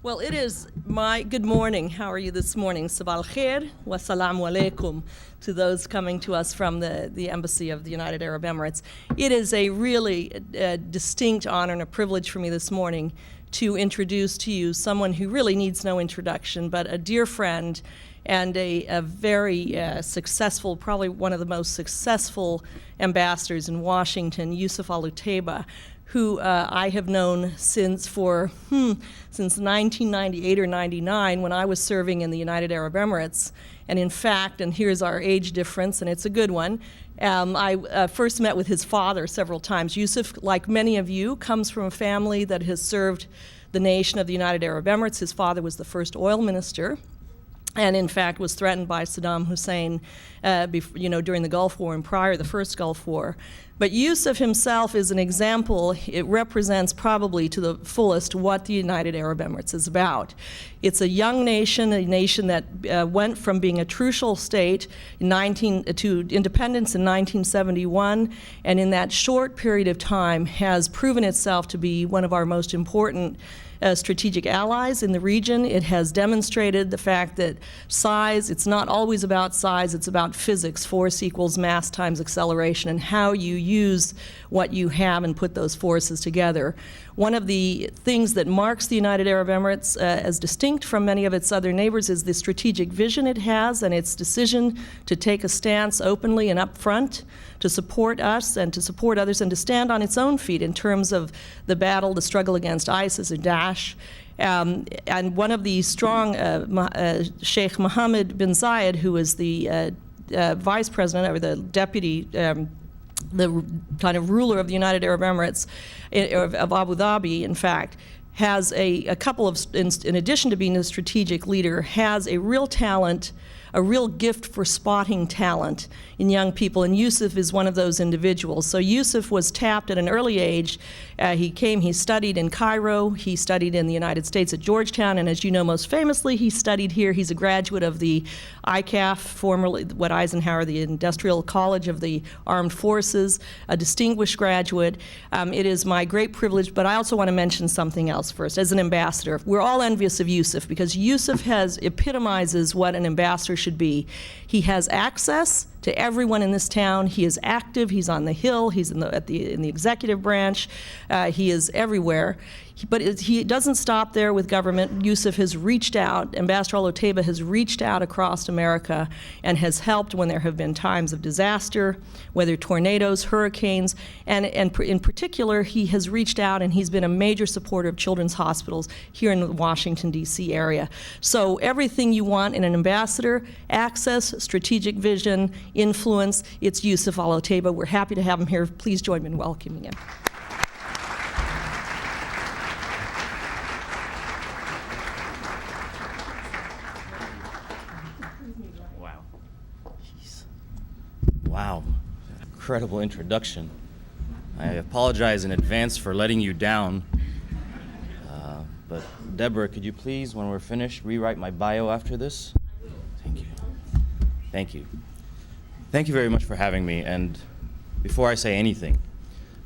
Well, it is my good morning. How are you this morning? Sabah al-khair wa salamu alaikum to those coming to us from the Embassy of the United Arab Emirates. It is a really distinct honor and a privilege for me this morning to introduce to you someone who really needs no introduction, but a dear friend and a very successful, probably one of the most successful ambassadors in Washington, Yousef Al Otaiba, who I have known since 1998 or 99 when I was serving in the United Arab Emirates. And in fact, and here's our age difference, and it's a good one, I first met with his father several times. Yousef, like many of you, comes from a family that has served the nation of the United Arab Emirates. His father was the first oil minister, and in fact was threatened by Saddam Hussein during the Gulf War and prior to the first Gulf War. But Yousef himself is an example. It represents probably to the fullest what the United Arab Emirates is about. It's a young nation, a nation that went from being a trucial state to independence in 1971, and in that short period of time has proven itself to be one of our most important strategic allies in the region. It has demonstrated the fact that size, it's not always about size, it's about physics. Force equals mass times acceleration, and how you use what you have and put those forces together. One of the things that marks the United Arab Emirates as distinct from many of its other neighbors is the strategic vision it has and its decision to take a stance openly and upfront to support us and to support others and to stand on its own feet in terms of the battle, the struggle against ISIS or Daesh. And one of the strong, Sheikh Mohammed bin Zayed, who is the vice president or the deputy, the kind of ruler of the United Arab Emirates, of Abu Dhabi, in fact, has a couple of, in addition to being a strategic leader, has a real talent, a real gift for spotting talent in young people, and Yousef is one of those individuals. So Yousef was tapped at an early age. He studied in Cairo, he studied in the United States at Georgetown, and as you know most famously, he studied here. He's a graduate of the ICAF, formerly what Eisenhower, the Industrial College of the Armed Forces, a distinguished graduate. It is my great privilege, but I also want to mention something else first. As an ambassador, we're all envious of Yousef because Yousef epitomizes what an ambassador should be. He has access to everyone in this town. He is active. He's on the Hill. He's in the executive branch. He is everywhere. But he doesn't stop there with government. Yousef has reached out. Ambassador Al Otaiba has reached out across America and has helped when there have been times of disaster, whether tornadoes, hurricanes, and in particular, he has reached out and he's been a major supporter of children's hospitals here in the Washington, D.C. area. So everything you want in an ambassador, access, strategic vision, influence, it's Yousef Al Otaiba. We're happy to have him here. Please join me in welcoming him. Wow, incredible introduction. I apologize in advance for letting you down. But Deborah, could you please, when we're finished, rewrite my bio after this? Thank you. Thank you. Thank you very much for having me. And before I say anything,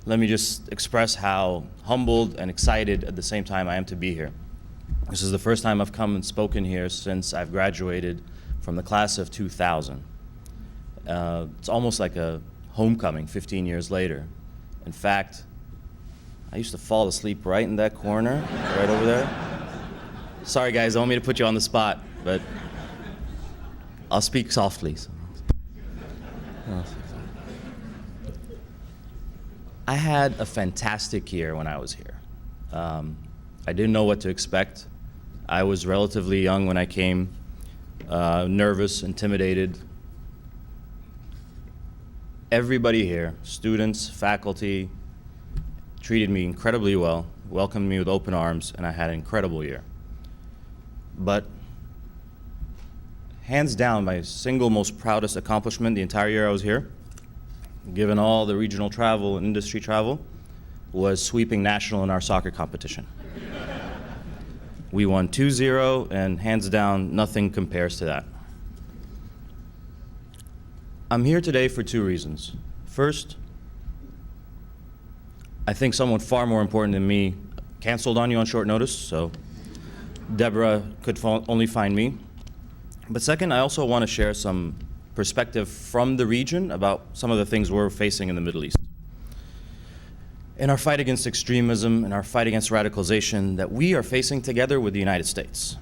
let me just express how humbled and excited at the same time I am to be here. This is the first time I've come and spoken here since I've graduated from the class of 2000. It's almost like a homecoming 15 years later. In fact, I used to fall asleep right in that corner, right over there. Sorry guys, don't want me to put you on the spot, but I'll speak softly. I had a fantastic year when I was here. I didn't know what to expect. I was relatively young when I came, nervous, intimidated. Everybody here, students, faculty, treated me incredibly well, welcomed me with open arms, and I had an incredible year. But hands down, my single most proudest accomplishment the entire year I was here, given all the regional travel and industry travel, was sweeping national in our soccer competition. We won 2-0, and hands down, nothing compares to that. I'm here today for two reasons. First, I think someone far more important than me canceled on you on short notice, so Deborah could only find me. But second, I also want to share some perspective from the region about some of the things we're facing in the Middle East. In our fight against extremism and our fight against radicalization that we are facing together with the United States.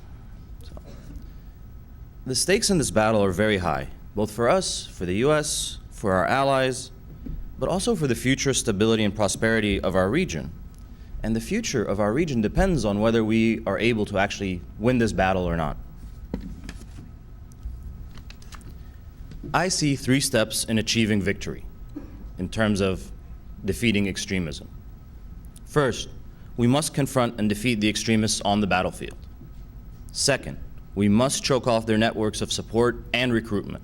The stakes in this battle are very high, both for us, for the US, for our allies, but also for the future stability and prosperity of our region. And the future of our region depends on whether we are able to actually win this battle or not. I see 3 steps in achieving victory in terms of defeating extremism. First, we must confront and defeat the extremists on the battlefield. Second, we must choke off their networks of support and recruitment.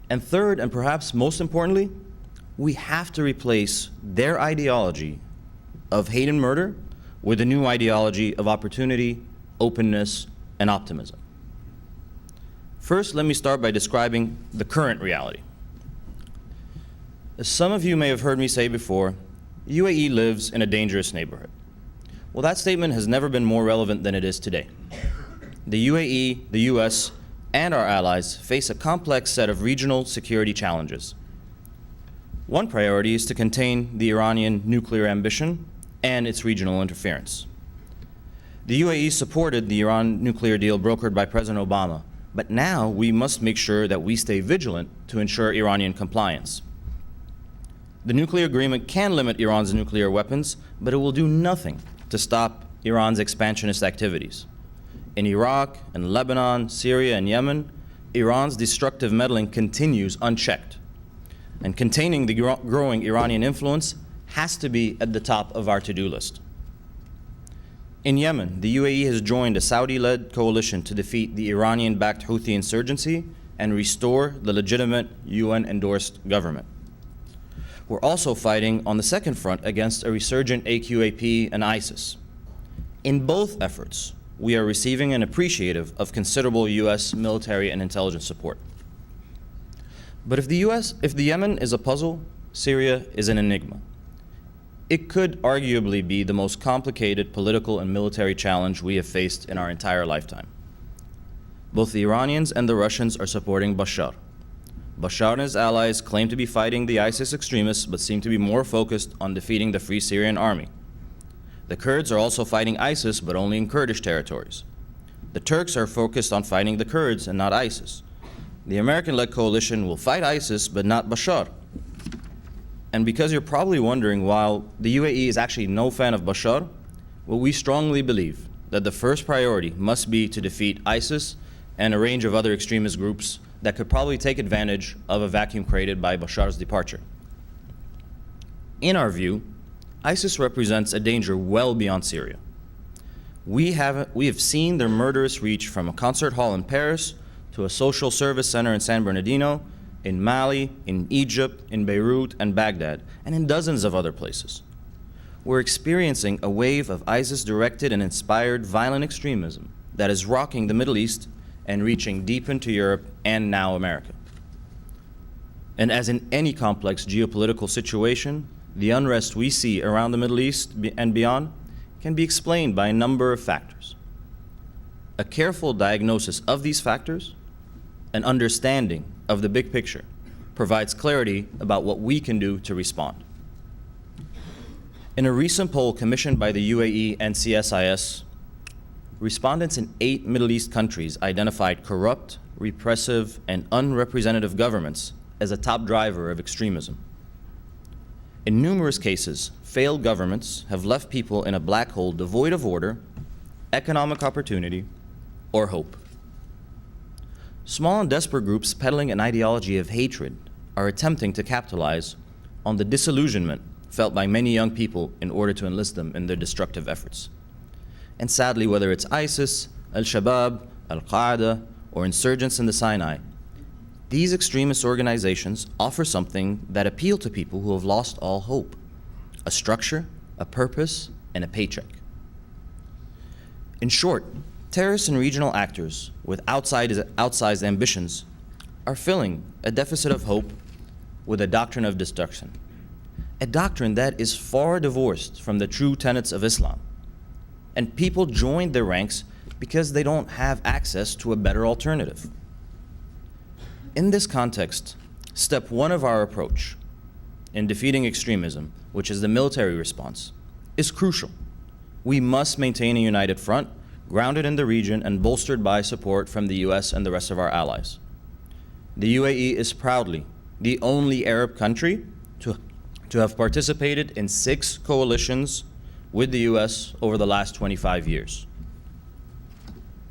And third, and perhaps most importantly, we have to replace their ideology of hate and murder with a new ideology of opportunity, openness, and optimism. First, let me start by describing the current reality. As some of you may have heard me say before, UAE lives in a dangerous neighborhood. Well, that statement has never been more relevant than it is today. The UAE, the US, and our allies face a complex set of regional security challenges. One priority is to contain the Iranian nuclear ambition and its regional interference. The UAE supported the Iran nuclear deal brokered by President Obama, but now we must make sure that we stay vigilant to ensure Iranian compliance. The nuclear agreement can limit Iran's nuclear weapons, but it will do nothing to stop Iran's expansionist activities. In Iraq, in Lebanon, Syria, and Yemen, Iran's destructive meddling continues unchecked. And containing the growing Iranian influence has to be at the top of our to-do list. In Yemen, the UAE has joined a Saudi-led coalition to defeat the Iranian-backed Houthi insurgency and restore the legitimate UN-endorsed government. We're also fighting on the second front against a resurgent AQAP and ISIS. In both efforts, we are receiving and appreciative of considerable US military and intelligence support. But if the Yemen is a puzzle, Syria is an enigma. It could arguably be the most complicated political and military challenge we have faced in our entire lifetime. Both the Iranians and the Russians are supporting Bashar. Bashar and his allies claim to be fighting the ISIS extremists, but seem to be more focused on defeating the Free Syrian Army. The Kurds are also fighting ISIS, but only in Kurdish territories. The Turks are focused on fighting the Kurds and not ISIS. The American-led coalition will fight ISIS, but not Bashar. And because you're probably wondering why the UAE is actually no fan of Bashar, well, we strongly believe that the first priority must be to defeat ISIS and a range of other extremist groups that could probably take advantage of a vacuum created by Bashar's departure. In our view, ISIS represents a danger well beyond Syria. We have seen their murderous reach from a concert hall in Paris to a social service center in San Bernardino, in Mali, in Egypt, in Beirut, and Baghdad, and in dozens of other places. We're experiencing a wave of ISIS-directed and inspired violent extremism that is rocking the Middle East and reaching deep into Europe and now America. And as in any complex geopolitical situation, the unrest we see around the Middle East and beyond can be explained by a number of factors. A careful diagnosis of these factors, an understanding of the big picture, provides clarity about what we can do to respond. In a recent poll commissioned by the UAE and CSIS, respondents in 8 Middle East countries identified corrupt, repressive, and unrepresentative governments as a top driver of extremism. In numerous cases, failed governments have left people in a black hole devoid of order, economic opportunity, or hope. Small and desperate groups peddling an ideology of hatred are attempting to capitalize on the disillusionment felt by many young people in order to enlist them in their destructive efforts. And sadly, whether it's ISIS, Al-Shabaab, Al-Qaeda, or insurgents in the Sinai, these extremist organizations offer something that appeals to people who have lost all hope: a structure, a purpose, and a paycheck. In short, terrorists and regional actors with outsized ambitions are filling a deficit of hope with a doctrine of destruction, a doctrine that is far divorced from the true tenets of Islam. And people joined their ranks because they don't have access to a better alternative. In this context, step one of our approach in defeating extremism, which is the military response, is crucial. We must maintain a united front, grounded in the region and bolstered by support from the US and the rest of our allies. The UAE is proudly the only Arab country to have participated in 6 coalitions with the US over the last 25 years.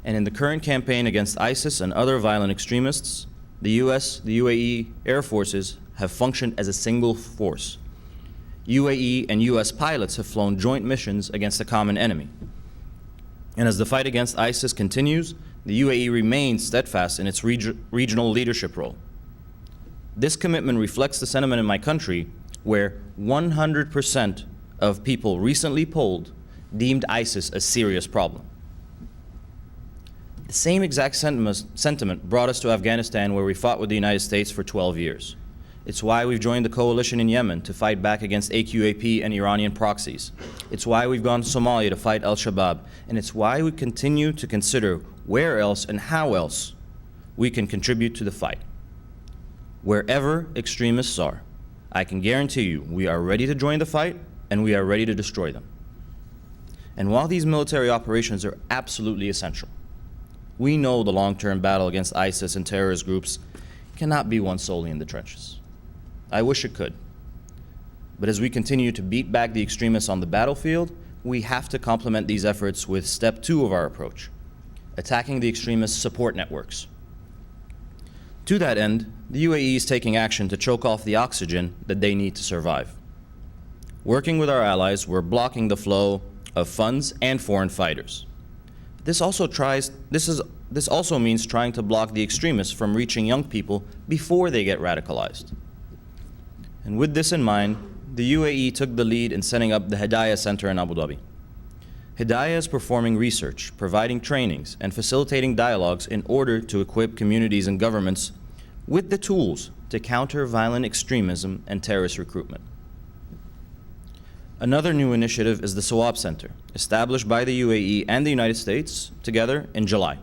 And in the current campaign against ISIS and other violent extremists, the US, the UAE Air Forces have functioned as a single force. UAE and US pilots have flown joint missions against a common enemy. And as the fight against ISIS continues, the UAE remains steadfast in its regional leadership role. This commitment reflects the sentiment in my country, where 100% of people recently polled deemed ISIS a serious problem. The same exact sentiment brought us to Afghanistan, where we fought with the United States for 12 years. It's why we've joined the coalition in Yemen to fight back against AQAP and Iranian proxies. It's why we've gone to Somalia to fight al-Shabaab. And it's why we continue to consider where else and how else we can contribute to the fight. Wherever extremists are, I can guarantee you we are ready to join the fight and we are ready to destroy them. And while these military operations are absolutely essential, we know the long-term battle against ISIS and terrorist groups cannot be won solely in the trenches. I wish it could. But as we continue to beat back the extremists on the battlefield, we have to complement these efforts with step 2 of our approach, attacking the extremists' support networks. To that end, the UAE is taking action to choke off the oxygen that they need to survive. Working with our allies, we're blocking the flow of funds and foreign fighters. This also means trying to block the extremists from reaching young people before they get radicalized. And with this in mind, the UAE took the lead in setting up the Hidayah Center in Abu Dhabi. Hidayah is performing research, providing trainings, and facilitating dialogues in order to equip communities and governments with the tools to counter violent extremism and terrorist recruitment. Another new initiative is the Sawab Center, established by the UAE and the United States together in July.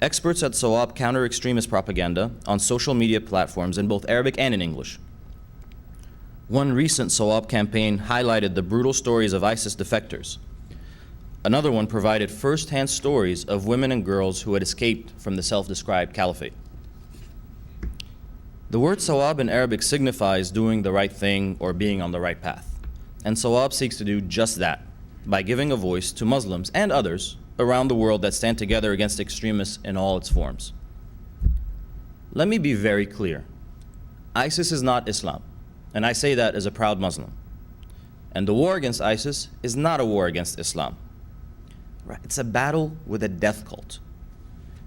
Experts at Sawab counter extremist propaganda on social media platforms in both Arabic and in English. One recent Sawab campaign highlighted the brutal stories of ISIS defectors. Another one provided first-hand stories of women and girls who had escaped from the self-described caliphate. The word Sawab in Arabic signifies doing the right thing or being on the right path. And Sawab seeks to do just that by giving a voice to Muslims and others around the world that stand together against extremists in all its forms. Let me be very clear. ISIS is not Islam, and I say that as a proud Muslim. And the war against ISIS is not a war against Islam. It's a battle with a death cult.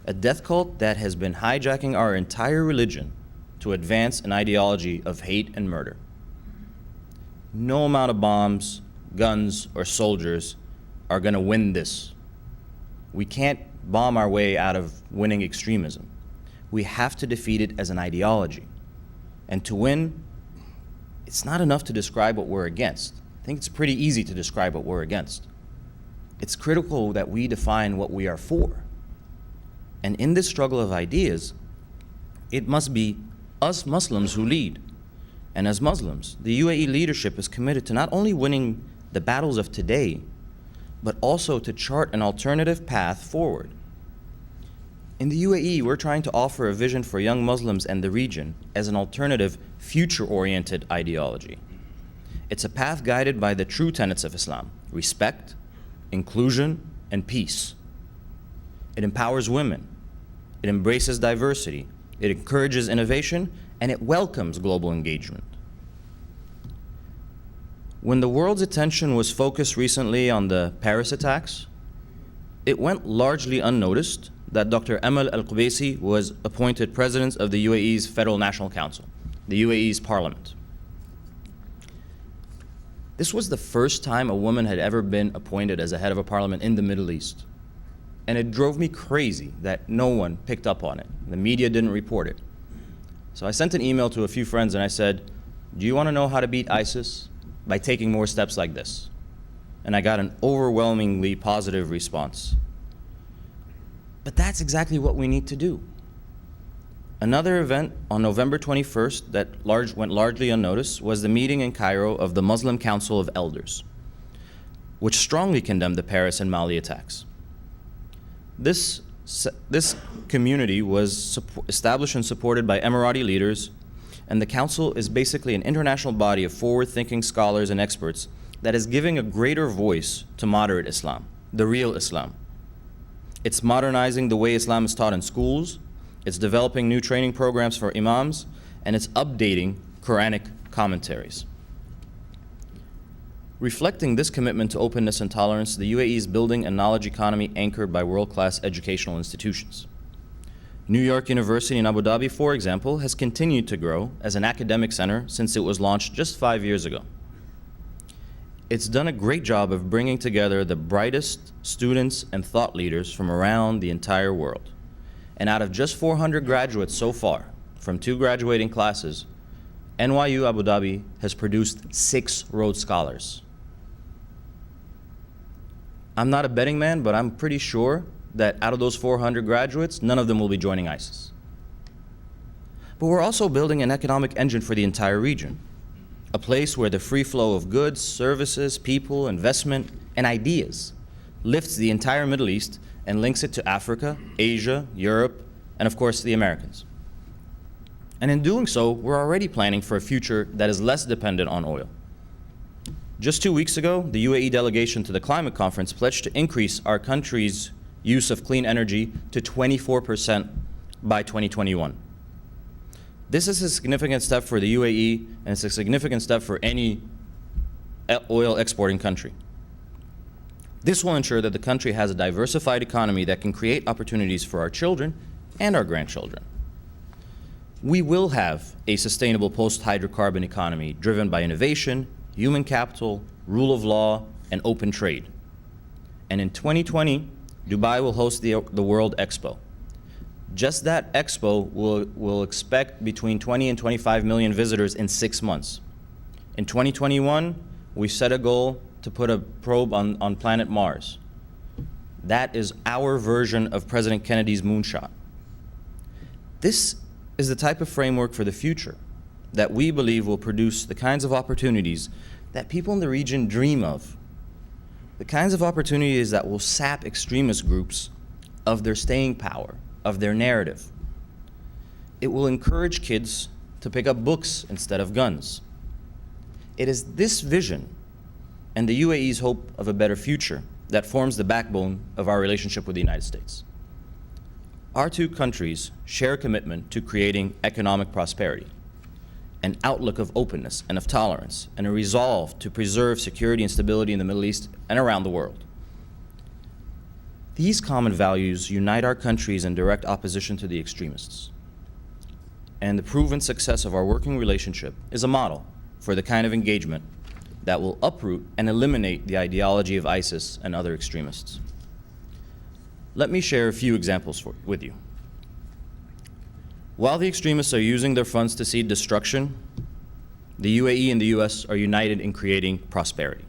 A death cult that has been hijacking our entire religion to advance an ideology of hate and murder. No amount of bombs, guns, or soldiers are going to win this. We can't bomb our way out of winning extremism. We have to defeat it as an ideology. And to win, it's not enough to describe what we're against. I think it's pretty easy to describe what we're against. It's critical that we define what we are for. And in this struggle of ideas, it must be us Muslims who lead. And as Muslims, the UAE leadership is committed to not only winning the battles of today, but also to chart an alternative path forward. In the UAE, we're trying to offer a vision for young Muslims and the region as an alternative, future-oriented ideology. It's a path guided by the true tenets of Islam: respect, inclusion, and peace. It empowers women. It embraces diversity. It encourages innovation, and it welcomes global engagement. When the world's attention was focused recently on the Paris attacks, it went largely unnoticed that Dr. Amal Al-Qubaisi was appointed president of the UAE's Federal National Council, the UAE's parliament. This was the first time a woman had ever been appointed as a head of a parliament in the Middle East. And it drove me crazy that no one picked up on it. The media didn't report it. So I sent an email to a few friends and I said, do you want to know how to beat ISIS? By taking more steps like this. And I got an overwhelmingly positive response. But that's exactly what we need to do. Another event on November 21st that went largely unnoticed was the meeting in Cairo of the Muslim Council of Elders, which strongly condemned the Paris and Mali attacks. This community was established and supported by Emirati leaders, and the council is basically an international body of forward-thinking scholars and experts that is giving a greater voice to moderate Islam, the real Islam. It's modernizing the way Islam is taught in schools, it's developing new training programs for imams, and it's updating Quranic commentaries. Reflecting this commitment to openness and tolerance, the UAE is building a knowledge economy anchored by world-class educational institutions. New York University in Abu Dhabi, for example, has continued to grow as an academic center since it was launched just 5 years ago. It's done a great job of bringing together the brightest students and thought leaders from around the entire world. And out of just 400 graduates so far, from 2 graduating classes, NYU Abu Dhabi has produced 6 Rhodes Scholars. I'm not a betting man, but I'm pretty sure that out of those 400 graduates, none of them will be joining ISIS. But we're also building an economic engine for the entire region, a place where the free flow of goods, services, people, investment, and ideas lifts the entire Middle East and links it to Africa, Asia, Europe, and of course the Americans. And in doing so, we're already planning for a future that is less dependent on oil. Just 2 weeks ago, the UAE delegation to the climate conference pledged to increase our country's use of clean energy to 24% by 2021. This is a significant step for the UAE, and it's a significant step for any oil exporting country. This will ensure that the country has a diversified economy that can create opportunities for our children and our grandchildren. We will have a sustainable post-hydrocarbon economy driven by innovation, human capital, rule of law, and open trade. And in 2020, Dubai will host the World Expo. Just that expo will expect between 20 and 25 million visitors in 6 months. In 2021, we set a goal to put a probe on planet Mars. That is our version of President Kennedy's moonshot. This is the type of framework for the future that we believe will produce the kinds of opportunities that people in the region dream of. The kinds of opportunities that will sap extremist groups of their staying power, of their narrative. It will encourage kids to pick up books instead of guns. It is this vision and the UAE's hope of a better future that forms the backbone of our relationship with the United States. Our 2 countries share a commitment to creating economic prosperity, an outlook of openness and of tolerance, and a resolve to preserve security and stability in the Middle East and around the world. These common values unite our countries in direct opposition to the extremists. And the proven success of our working relationship is a model for the kind of engagement that will uproot and eliminate the ideology of ISIS and other extremists. Let me share a few examples with you. While the extremists are using their funds to seed destruction, the UAE and the US are united in creating prosperity.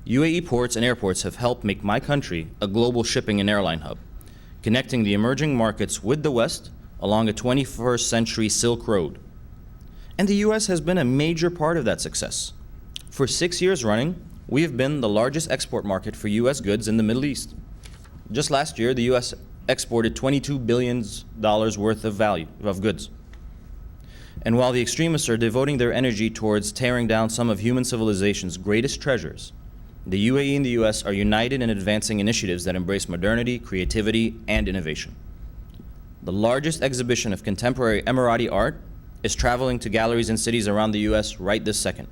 UAE ports and airports have helped make my country a global shipping and airline hub, connecting the emerging markets with the West along a 21st century Silk Road. And the US has been a major part of that success. For 6 years running, we have been the largest export market for US goods in the Middle East. Just last year, the US exported $22 billion worth of value of goods. And while the extremists are devoting their energy towards tearing down some of human civilization's greatest treasures, the UAE and the US are united in advancing initiatives that embrace modernity, creativity, and innovation. The largest exhibition of contemporary Emirati art is traveling to galleries in cities around the US right this second.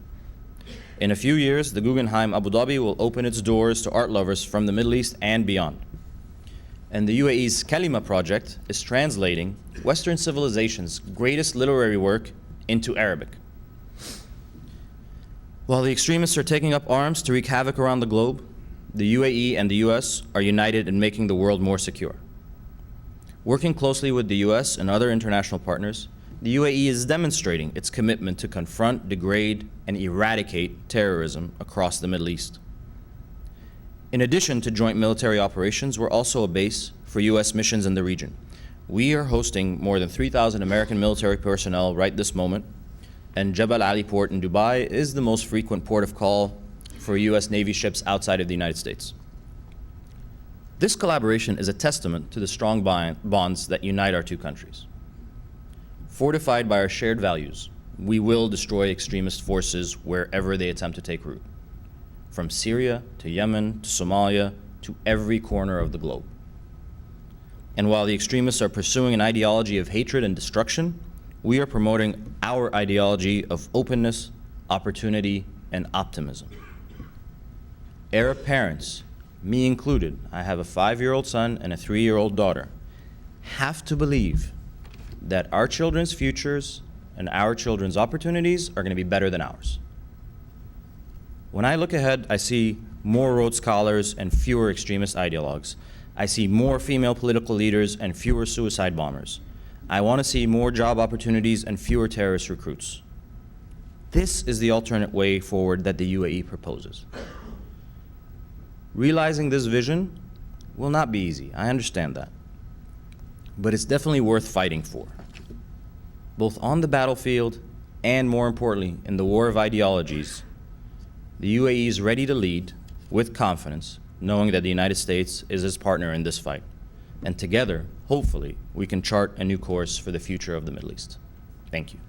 In a few years, the Guggenheim Abu Dhabi will open its doors to art lovers from the Middle East and beyond. And the UAE's Kalima project is translating Western civilization's greatest literary work into Arabic. While the extremists are taking up arms to wreak havoc around the globe, the UAE and the US are united in making the world more secure. Working closely with the US and other international partners, the UAE is demonstrating its commitment to confront, degrade, and eradicate terrorism across the Middle East. In addition to joint military operations, we're also a base for U.S. missions in the region. We are hosting more than 3,000 American military personnel right this moment, and Jebel Ali Port in Dubai is the most frequent port of call for U.S. Navy ships outside of the United States. This collaboration is a testament to the strong bonds that unite our two countries. Fortified by our shared values, we will destroy extremist forces wherever they attempt to take root, from Syria to Yemen to Somalia to every corner of the globe. And while the extremists are pursuing an ideology of hatred and destruction, we are promoting our ideology of openness, opportunity, and optimism. Arab parents, me included, I have a 5-year-old son and a 3-year-old daughter, have to believe that our children's futures and our children's opportunities are going to be better than ours. When I look ahead, I see more Rhodes Scholars and fewer extremist ideologues. I see more female political leaders and fewer suicide bombers. I want to see more job opportunities and fewer terrorist recruits. This is the alternate way forward that the UAE proposes. Realizing this vision will not be easy, I understand that. But it's definitely worth fighting for, both on the battlefield and, more importantly, in the war of ideologies. The UAE is ready to lead with confidence, knowing that the United States is its partner in this fight. And together, hopefully, we can chart a new course for the future of the Middle East. Thank you.